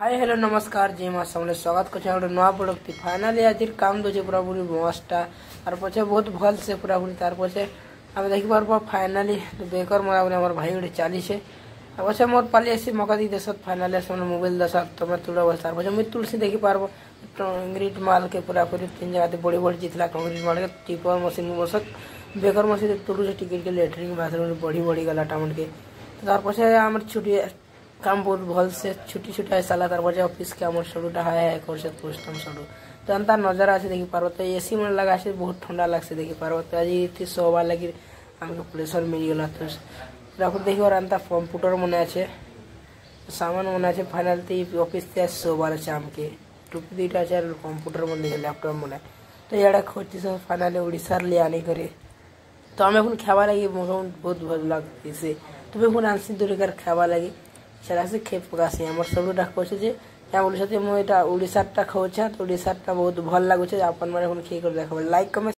Hi hello नमस्कार जय मां समले स्वागत कर गोटे नुआ प्रोडक्ट फाइनाली आज काम दूचे पूरा पूरी मस्टा तार पछे बहुत भल से पूरा पूरी तार पछे आम देख पार फाइनाली बेकर मोर मोर भाई गोटे चली से पछे मोर पाली आसी मका दी देश फाइनाली मोबाइल दस तुम तुड़ बस तार पछे मुझे तुलसी देखी पार्ब कंक्रीट माल के पूरा पूरी तीन जगह बड़ी बड़ी जीतला कंक्रीट माल के टिपर मशीन बसत बेकर मशीन तुड़ू टिकट के लेटरिंग बाथरूम बढ़ी बढ़ी गला टाउन के तार पछे आम छुट्टी काम बहुत भल से छुट्टी छुट्टी है साला तार वजह ऑफिस के आम सडूटा है पोस्टम सडू तो अंता नजारा अच्छे देखी पार्ब तो एसी मन लगा से बहुत ठंडा लगे देखी पार्ब तो आज ये सोवा लगे आमको प्रेसर मिलगला तो पूरा देखी और अंता कंप्यूटर मन अच्छे सामान मन अच्छे फाइनाल तो ऑफिस से सोबार अच्छे आमके टुपी दुईटा अच्छे कंप्यूटर मन देखे लैपटॉप मन तो ये खोजी सब फाइनाली ओडिशार ले आने करे तो आम एन खावा लगे बहुत भल लगे से तुम्हें पुनः आनसी दूर खावा लगे सेटा से खेप पकासी आम सबटा कहे क्या बोलते मुझे ओडिशार खाऊे तो ओडिशार बहुत भल लगुचे अपन मैंने खेल कर देख लाइक कमेंट।